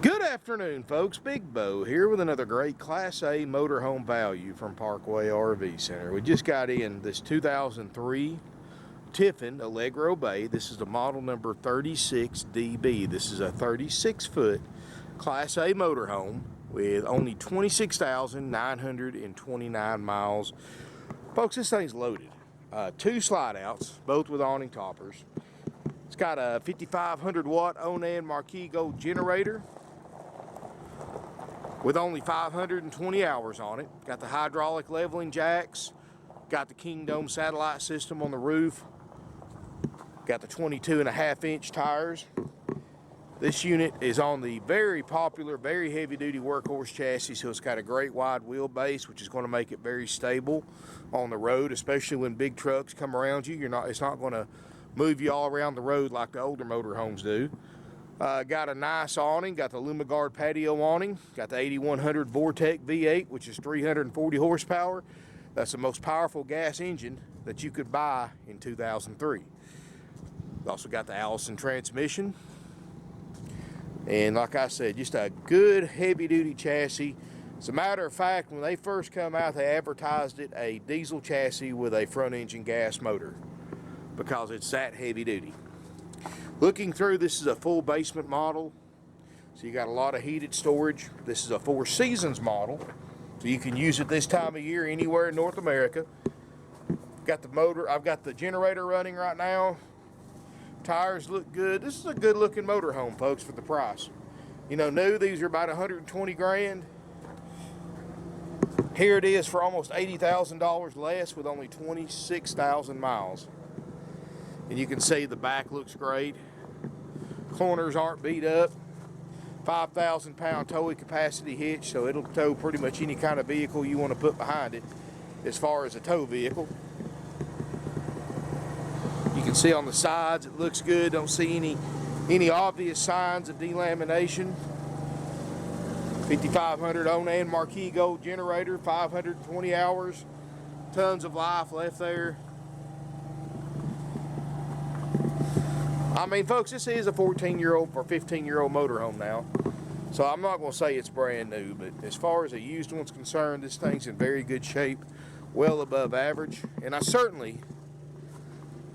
Good afternoon, folks. Big Bo here with another great Class A motorhome value from Parkway RV Center. We just got in this 2003 Tiffin Allegro Bay. This is the model number 36DB. This is a 36-foot Class A motorhome with only 26,929 miles. Folks, this thing's loaded. Two slide outs, both with awning toppers. It's got a 5,500 watt Onan marquee gold generator with only 520 hours on it. Got the hydraulic leveling jacks, got the King Dome satellite system on the roof, got the 22.5-inch tires. This unit is on the very popular, very heavy-duty Workhorse chassis, so it's got a great wide wheelbase, which is going to make it very stable on the road, especially when big trucks come around you. It's not going to move you all around the road like the older motorhomes do. Got a nice awning, got the Lumigard patio awning, got the 8100 Vortec V-8, which is 340 horsepower. That's the most powerful gas engine that you could buy in 2003. Also got the Allison Transmission. And like I said, just a good heavy-duty chassis. As a matter of fact, when they first come out, they advertised it a diesel chassis with a front-engine gas motor because it's that heavy-duty. Looking through, this is a full basement model, so you got a lot of heated storage. This is a 4 seasons model, so you can use it this time of year anywhere in North America. Got the motor, I've got the generator running right now. Tires look good. This is a good looking motorhome, folks, for the price. You know, new, these are about 120 grand. Here it is for almost $80,000 less with only 26,000 miles. And you can see the back looks great. Corners aren't beat up. 5,000 pound towing capacity hitch, so it'll tow pretty much any kind of vehicle you want to put behind it as far as a tow vehicle. You can see on the sides it looks good. Don't see any obvious signs of delamination. 5,500 Onan marquee gold generator, 520 hours, tons of life left there. I mean, folks, this is a 14-year-old or 15-year-old motorhome now, so I'm not going to say it's brand new, but as far as a used one's concerned, this thing's in very good shape, well above average, and I certainly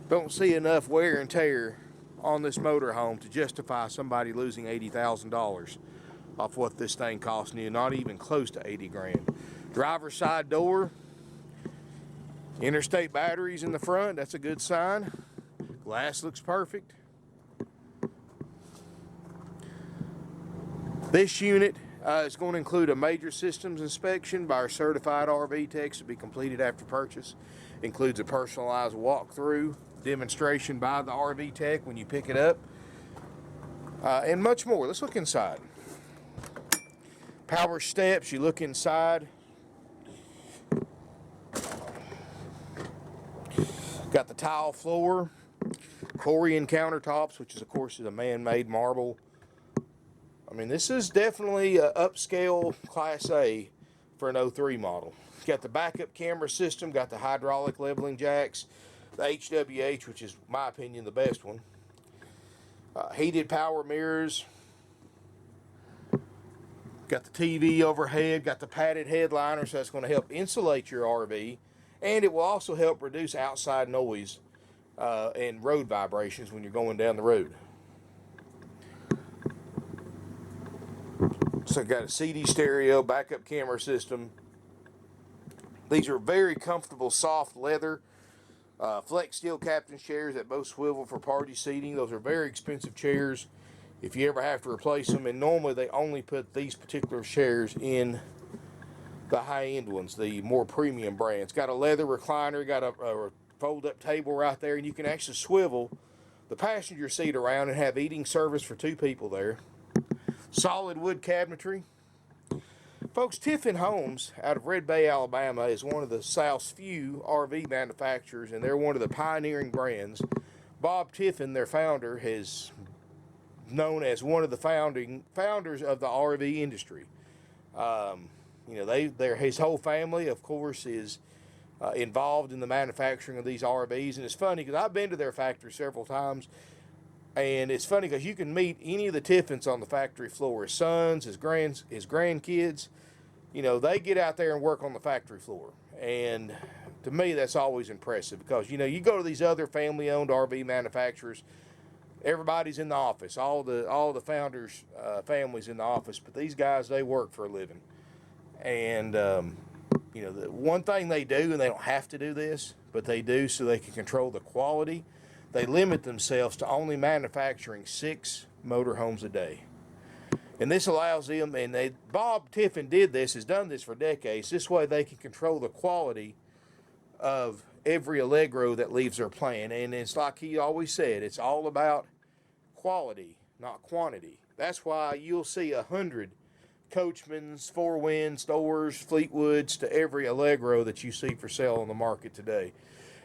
don't see enough wear and tear on this motorhome to justify somebody losing $80,000 off what this thing cost you, not even close to 80 grand. Driver's side door, interstate batteries in the front, that's a good sign. Glass looks perfect. This unit is going to include a major systems inspection by our certified RV techs to be completed after purchase. Includes a personalized walkthrough demonstration by the RV tech when you pick it up, and much more. Let's look inside. Power steps, you look inside. Got the tile floor, Corian countertops, which is of course a man-made marble. I mean, this is definitely an upscale Class A for an 03 model. Got the backup camera system, got the hydraulic leveling jacks, the HWH, which is, in my opinion, the best one. Heated power mirrors. Got the TV overhead, got the padded headliner, so that's going to help insulate your RV. And it will also help reduce outside noise and road vibrations when you're going down the road. So got a CD stereo, backup camera system. These are very comfortable soft leather Flexsteel captain's chairs that both swivel for party seating. Those are very expensive chairs if you ever have to replace them, and normally they only put these particular chairs in the high-end ones, the more premium brands. Got a leather recliner, got a fold-up table right there, and you can actually swivel the passenger seat around and have eating service for 2 people there. Solid wood cabinetry. Folks, Tiffin Homes out of Red Bay, Alabama is one of the South's few RV manufacturers, and they're one of the pioneering brands. Bob Tiffin, their founder, is known as one of the founders of the RV industry. You know, his whole family, of course, is involved in the manufacturing of these RVs, and it's funny because I've been to their factory several times. And it's funny because you can meet any of the Tiffins on the factory floor. His sons, his grandkids, you know, they get out there and work on the factory floor. And to me, that's always impressive because, you know, you go to these other family-owned RV manufacturers, everybody's in the office, all the founders' families in the office, but these guys, they work for a living. And, you know, the one thing they do, and they don't have to do this, but they do so they can control the quality, they limit themselves to only manufacturing 6 motorhomes a day. And this allows them, and Bob Tiffin did this, has done this for decades, this way they can control the quality of every Allegro that leaves their plant. And it's like he always said, it's all about quality, not quantity. That's why you'll see 100 Coachmans, Four Winds, Doors, Fleetwoods to every Allegro that you see for sale on the market today.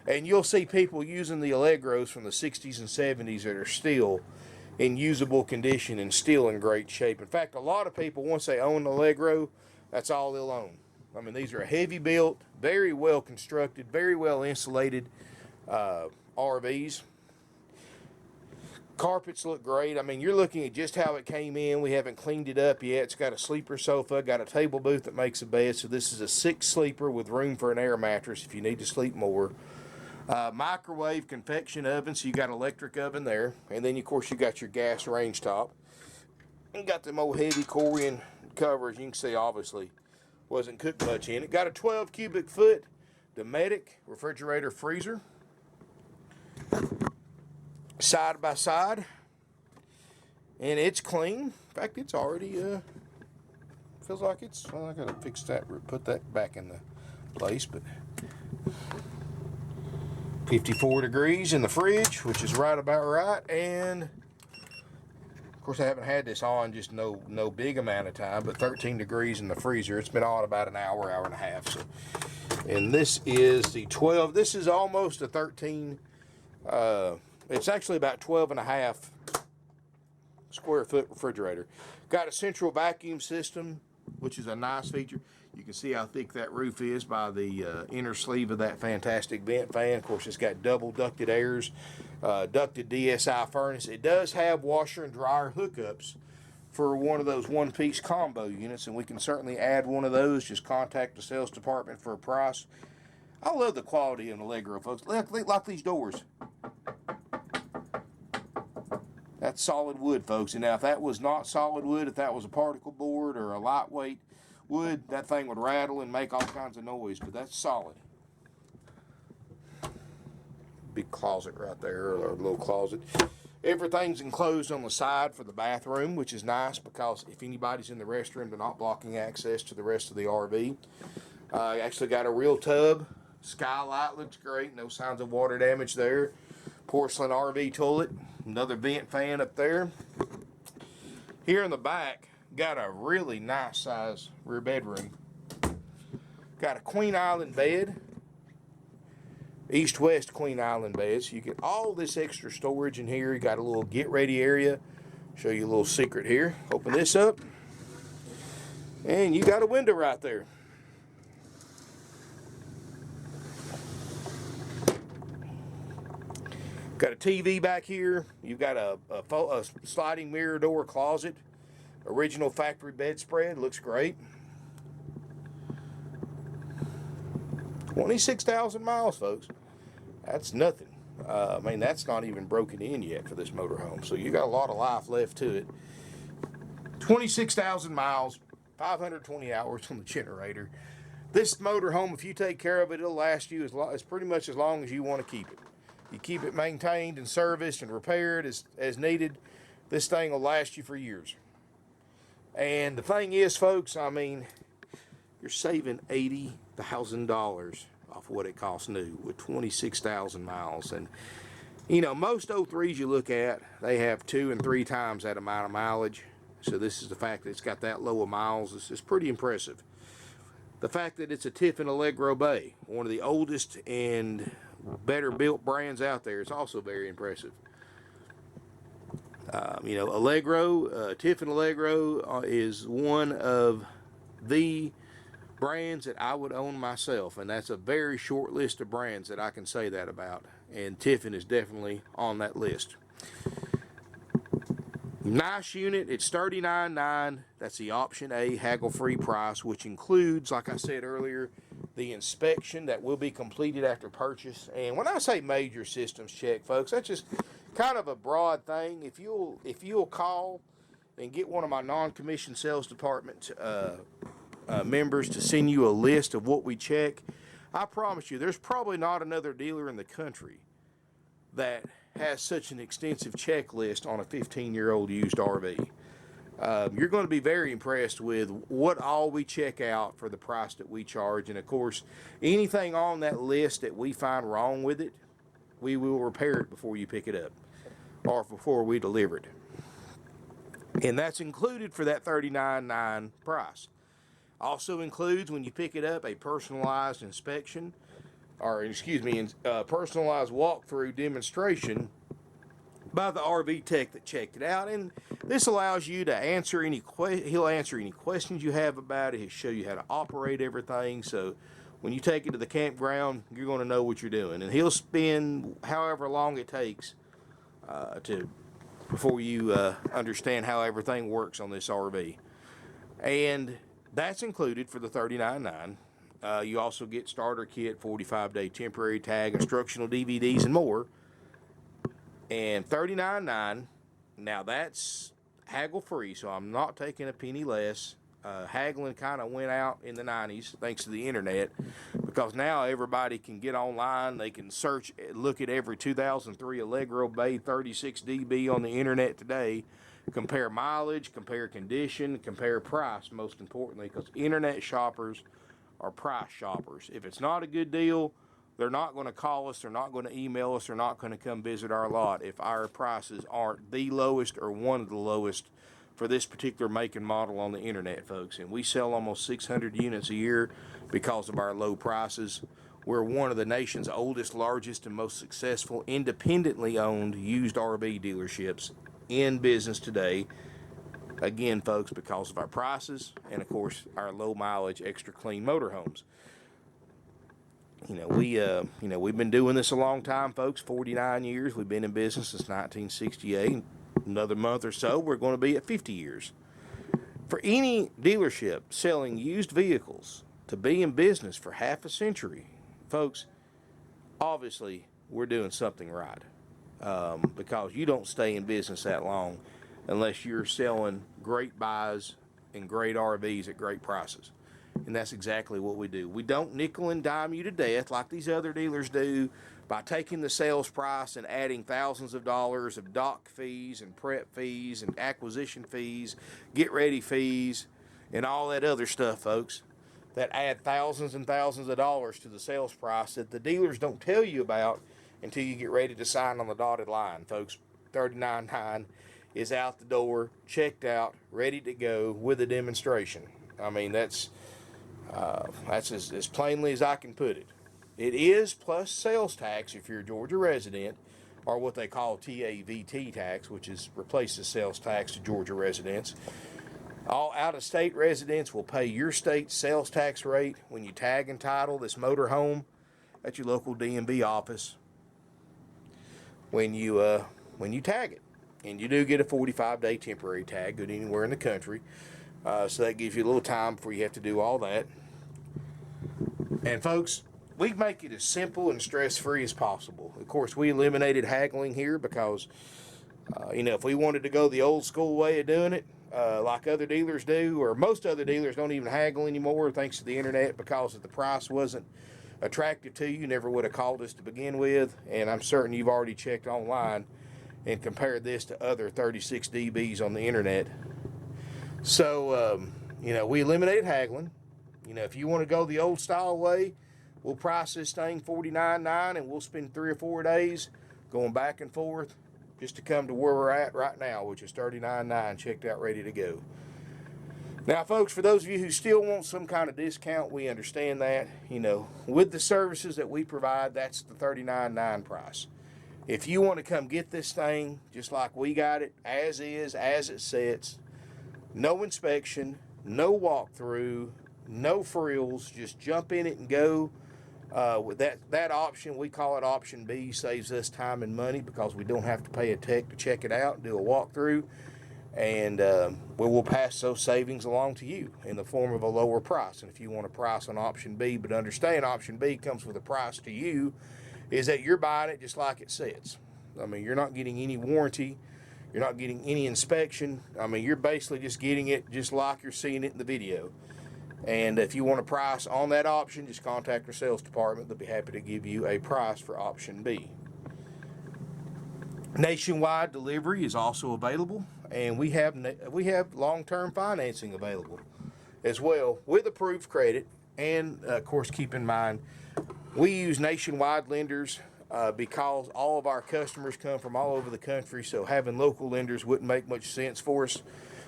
And you'll see people using the Allegros from the 60s and 70s that are still in usable condition and still in great shape. In fact, a lot of people, once they own an Allegro, that's all they'll own. I mean, these are heavy built, very well constructed, very well insulated RVs. Carpets look great. I mean, you're looking at just how it came in. We haven't cleaned it up yet. It's got a sleeper sofa, got a table booth that makes a bed. So this is a 6 sleeper with room for an air mattress if you need to sleep more. Microwave convection oven, so you got electric oven there. And then, of course, you got your gas range top. And got them old heavy Corian covers. You can see, obviously, wasn't cooked much in it. Got a 12 cubic foot Dometic refrigerator freezer. Side by side, and it's clean. In fact, it's already feels like it's, well, I gotta fix that, put that back in the place, but 54 degrees in the fridge, which is right about right. And of course, I haven't had this on just no big amount of time, but 13 degrees in the freezer. It's been on about an hour and a half. So, and this is the 12. This is almost a 13. It's actually about 12 and a half square foot refrigerator. Got a central vacuum system, which is a nice feature. You can see how thick that roof is by the inner sleeve of that fantastic vent fan. Of course, it's got double ducted airs, ducted DSi furnace. It does have washer and dryer hookups for one of those one-piece combo units, and we can certainly add one of those. Just contact the sales department for a price. I love the quality of an Allegro, folks. Like these doors. That's solid wood, folks. And now if that was not solid wood, if that was a particle board or a lightweight wood, that thing would rattle and make all kinds of noise, but that's solid. Big closet right there, or a little closet. Everything's enclosed on the side for the bathroom, which is nice because if anybody's in the restroom, they're not blocking access to the rest of the RV. Actually got a real tub. Skylight looks great. No signs of water damage there. Porcelain RV toilet. Another vent fan up there. Here in the back, got a really nice size rear bedroom. Got a Queen Island bed. East-west Queen Island bed. So you get all this extra storage in here. You got a little get-ready area. Show you a little secret here. Open this up. And you got a window right there. Got a TV back here. You've got a sliding mirror door closet. Original factory bedspread. Looks great. 26,000 miles, folks. That's nothing. I mean, that's not even broken in yet for this motorhome. So you got a lot of life left to it. 26,000 miles, 520 hours on the generator. This motorhome, if you take care of it, it'll last you as pretty much as long as you want to keep it. You keep it maintained and serviced and repaired as needed, this thing will last you for years. And the thing is, folks, I mean, you're saving $80,000 off what it costs new with 26,000 miles. And, you know, most 03s you look at, they have 2 and 3 times that amount of mileage. So this is the fact that it's got that low of miles. This is pretty impressive. The fact that it's a Tiffin Allegro Bay, one of the oldest and better built brands out there, is also very impressive. You know, Allegro, Tiffin Allegro is one of the brands that I would own myself, and that's a very short list of brands that I can say that about, and Tiffin is definitely on that list. Nice unit. It's $39.9. That's the option A haggle-free price, which includes, like I said earlier, the inspection that will be completed after purchase. And when I say major systems check, folks, that's just kind of a broad thing. If you'll call and get one of my non-commissioned sales department members to send you a list of what we check, I promise you, there's probably not another dealer in the country that has such an extensive checklist on a 15-year-old used RV. You're going to be very impressed with what all we check out for the price that we charge. And of course, anything on that list that we find wrong with it, we will repair it before you pick it up or before we deliver it. And that's included for that $39.9 price. Also includes, when you pick it up, a personalized inspection, or excuse me, personalized walkthrough demonstration by the RV tech that checked it out. And this allows you to answer he'll answer any questions you have about it. He'll show you how to operate everything. So when you take it to the campground, you're going to know what you're doing. And he'll spend however long it takes before you understand how everything works on this RV. And that's included for the $39.9. You also get starter kit, 45-day temporary tag, instructional DVDs, and more. And $39.9. Now that's haggle free, so I'm not taking a penny less. Haggling kind of went out in the 90s thanks to the internet, because now everybody can get online. They can search, look at every 2003 Allegro Bay 36 dB on the internet today, compare mileage, compare condition, compare price, most importantly, because internet shoppers are price shoppers. If it's not a good deal, they're not going to call us, they're not going to email us, they're not going to come visit our lot if our prices aren't the lowest or one of the lowest for this particular make and model on the internet, folks. And we sell almost 600 units a year because of our low prices. We're one of the nation's oldest, largest, and most successful independently owned used RV dealerships in business today. Again, folks, because of our prices and, of course, our low mileage, extra clean motorhomes. We've been doing this a long time, folks, 49 years. We've been in business since 1968. Another month or so, we're going to be at 50 years. For any dealership selling used vehicles to be in business for half a century, folks, obviously we're doing something right, because you don't stay in business that long unless you're selling great buys and great RVs at great prices. And that's exactly what we do. We don't nickel and dime you to death like these other dealers do by taking the sales price and adding thousands of dollars of dock fees and prep fees and acquisition fees, get ready fees, and all that other stuff, folks, that add thousands and thousands of dollars to the sales price that the dealers don't tell you about until you get ready to sign on the dotted line, folks. $39.9 is out the door, checked out, ready to go with a demonstration. I mean, that's as plainly as I can put it. It is plus sales tax if you're a Georgia resident, or what they call TAVT tax, which replaces sales tax to Georgia residents. All out-of-state residents will pay your state's sales tax rate when you tag and title this motor home at your local DMV office when you tag it. And you do get a 45-day temporary tag, good anywhere in the country. So that gives you a little time before you have to do all that. And folks, we make it as simple and stress-free as possible. Of course, we eliminated haggling here because, if we wanted to go the old school way of doing it, like other dealers do, or most other dealers don't even haggle anymore thanks to the internet, because if the price wasn't attractive to you, you never would have called us to begin with. And I'm certain you've already checked online and compared this to other 36 dBs on the internet. So, we eliminated haggling. If you want to go the old style way, we'll price this thing $49.9, and we'll spend 3 or 4 days going back and forth just to come to where we're at right now, which is $39.9, checked out, ready to go. Now, folks, for those of you who still want some kind of discount, we understand that. With the services that we provide, that's the $39.9 price. If you want to come get this thing just like we got it, as is, as it sits, no inspection, no walkthrough, no frills, just jump in it and go. With that option, we call it option B, saves us time and money because we don't have to pay a tech to check it out and do a walkthrough. and we will pass those savings along to you in the form of a lower price. And if you want a price on option B, but understand option B comes with a price to you, is that you're buying it just like it sits. I mean, you're not getting any warranty, you're not getting any inspection. I mean, you're basically just getting it just like you're seeing it in the video. And if you want a price on that option, just contact our sales department. They'll be happy to give you a price for option B. Nationwide delivery is also available, and we have long-term financing available as well with approved credit. And of course, keep in mind, we use nationwide lenders because all of our customers come from all over the country, so having local lenders wouldn't make much sense for us.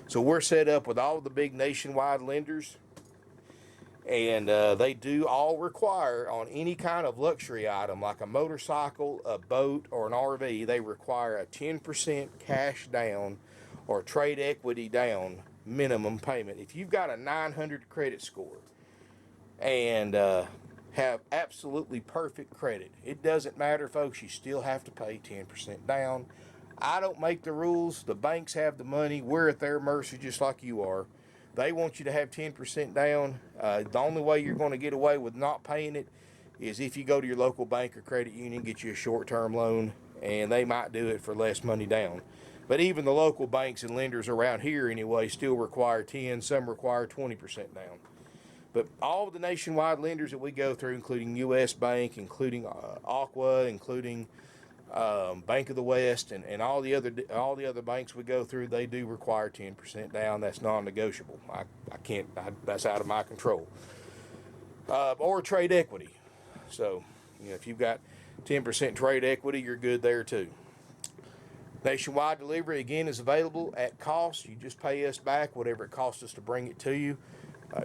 So we're set up with all of the big nationwide lenders, and they do all require on any kind of luxury item like a motorcycle, a boat, or an RV, they require a 10% cash down or trade equity down minimum payment. If you've got a 900 credit score and have absolutely perfect credit, it doesn't matter, folks, you still have to pay 10% down. I don't make the rules. The banks have the money. We're at their mercy just like you are. They want you to have 10% down. The only way you're going to get away with not paying it is if you go to your local bank or credit union, get you a short-term loan, and they might do it for less money down. But even the local banks and lenders around here anyway still require 10, some require 20% down. But all of the nationwide lenders that we go through, including U.S. Bank, including Aqua, including Bank of the West, and all the other banks we go through, they do require 10% down. That's non-negotiable. I can't. That's out of my control. Or trade equity. So, if you've got 10% trade equity, you're good there too. Nationwide delivery again is available at cost. You just pay us back whatever it costs us to bring it to you.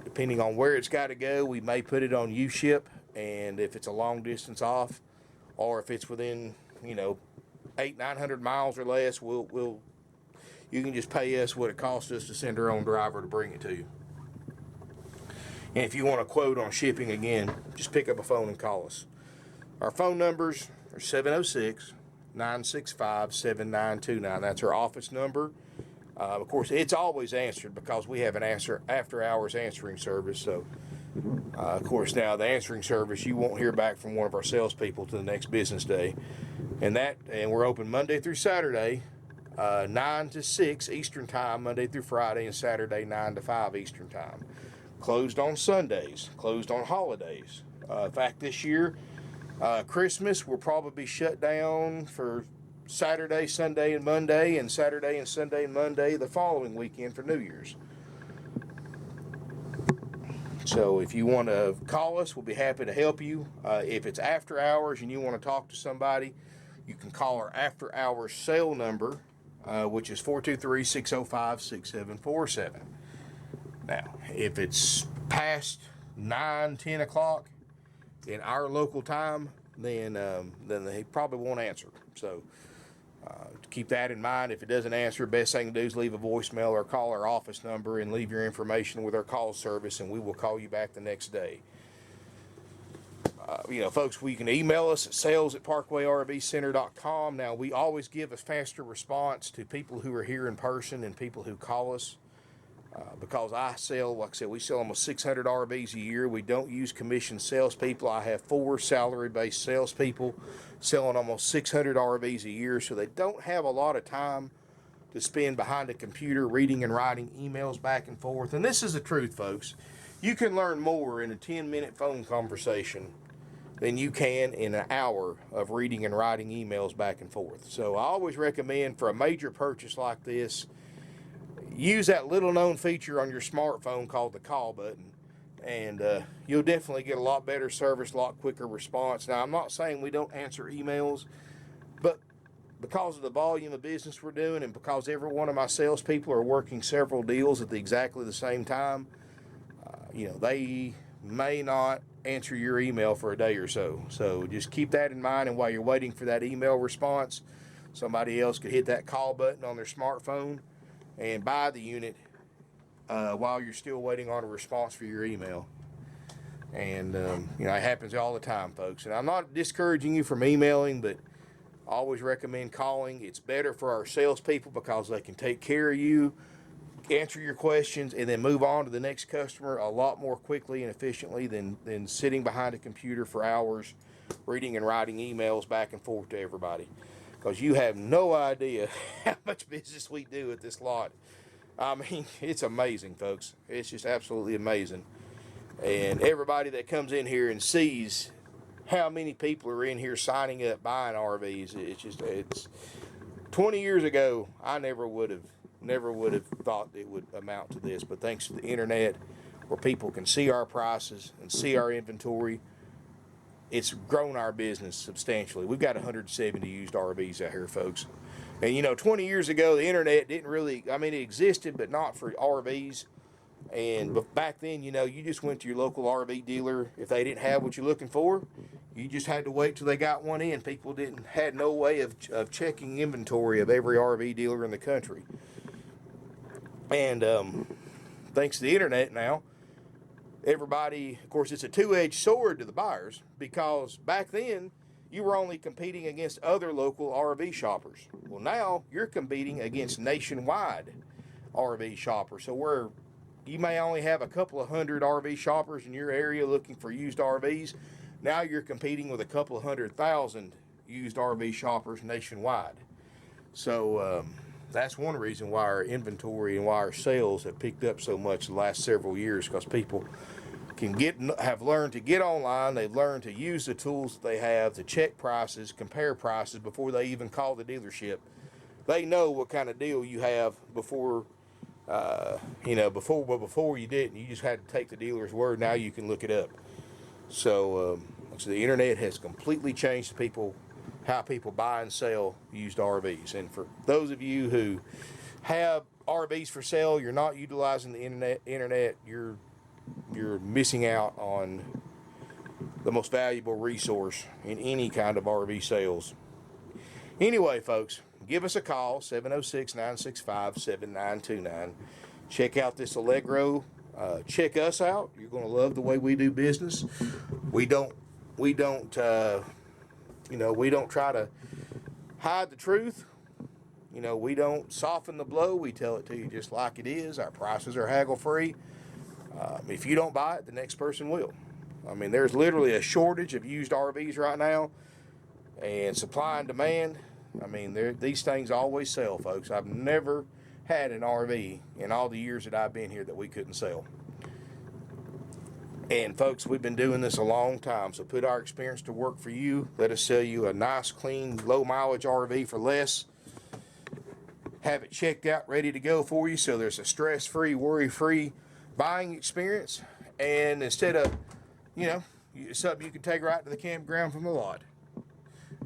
Depending on where it's got to go, we may put it on U-ship, and if it's a long distance off, or if it's within 800-900 miles or less, you can just pay us what it costs us to send our own driver to bring it to you. And if you want a quote on shipping, again, just pick up a phone and call us. Our phone numbers are 706-965-7929. That's our office number. Of course, it's always answered because we have an after-hours answering service. So, of course, now the answering service, you won't hear back from one of our salespeople to the next business day. And we're open Monday through Saturday, 9 to 6 Eastern Time, Monday through Friday, and Saturday, 9 to 5 Eastern Time. Closed on Sundays, closed on holidays. In fact, this year, Christmas will probably be shut down for Saturday, Sunday, and Monday, and Saturday and Sunday and Monday the following weekend for New Year's. So if you want to call us, we'll be happy to help you. If it's after hours and you want to talk to somebody, you can call our after hours cell number, which is 423-605-6747. Now, if it's past 9-10 o'clock in our local time, then they probably won't answer. So keep that in mind. If it doesn't answer, best thing to do is leave a voicemail or call our office number and leave your information with our call service, and we will call you back the next day. Folks, we can email us at sales@parkwayrvcenter.com. Now, we always give a faster response to people who are here in person and people who call us. Because I sell, like I said, we sell almost 600 RVs a year. We don't use commissioned salespeople. I have 4 salary-based salespeople selling almost 600 RVs a year, so they don't have a lot of time to spend behind a computer reading and writing emails back and forth. And this is the truth, folks. You can learn more in a 10-minute phone conversation than you can in an hour of reading and writing emails back and forth. So I always recommend for a major purchase like this, use that little known feature on your smartphone called the call button, and you'll definitely get a lot better service, a lot quicker response. Now, I'm not saying we don't answer emails, but because of the volume of business we're doing and because every one of my salespeople are working several deals at exactly the same time, they may not answer your email for a day or so. So just keep that in mind, and while you're waiting for that email response, somebody else could hit that call button on their smartphone and buy the unit while you're still waiting on a response for your email. And, it happens all the time, folks. And I'm not discouraging you from emailing, but always recommend calling. It's better for our salespeople because they can take care of you, answer your questions, and then move on to the next customer a lot more quickly and efficiently than sitting behind a computer for hours reading and writing emails back and forth to everybody. Because you have no idea how much business we do at this lot. I mean, it's amazing, folks. It's just absolutely amazing. And everybody that comes in here and sees how many people are in here signing up buying RVs, it's 20 years ago, I never would have thought it would amount to this. But thanks to the internet, where people can see our prices and see our inventory, it's grown our business substantially. We've got 170 used RVs out here, folks. And, you know, 20 years ago, the internet didn't really, I mean, it existed, but not for RVs. And back then, you know, you just went to your local RV dealer. If they didn't have what you're looking for, you just had to wait till they got one in. People had no way of checking inventory of every RV dealer in the country. And thanks to the internet now, everybody, of course, it's a two-edged sword to the buyers, because back then you were only competing against other local RV shoppers. Well, now you're competing against nationwide RV shoppers. So where you may only have a couple of hundred RV shoppers in your area looking for used RVs, now you're competing with a couple of 100,000 used RV shoppers nationwide. So that's one reason why our inventory and why our sales have picked up so much the last several years, because people have learned to get online. They've learned to use the tools that they have to check prices, compare prices before they even call the dealership. They know what kind of deal you have before, you know, before you didn't. You just had to take the dealer's word. Now you can look it up. So the internet has completely changed how people buy and sell used RVs. And for those of you who have RVs for sale, you're not utilizing the internet, you're missing out on the most valuable resource in any kind of RV sales. Anyway, folks, give us a call, 706-965-7929. Check out this Allegro. Check us out. You're going to love the way we do business. We don't try to hide the truth. You know, we don't soften the blow. We tell it to you just like it is. Our prices are haggle free. If you don't buy it, the next person will. I mean, there's literally a shortage of used RVs right now, and supply and demand. I mean, these things always sell, folks. I've never had an RV in all the years that I've been here that we couldn't sell. And folks, we've been doing this a long time, so put our experience to work for you. Let us sell you a nice, clean, low mileage RV for less. Have it checked out, ready to go for you, so there's a stress-free, worry-free buying experience. And instead of, you know, something you can take right to the campground from the lot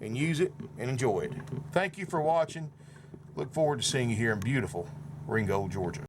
and use it and enjoy it. Thank you for watching. Look forward to seeing you here in beautiful Ringgold, Georgia.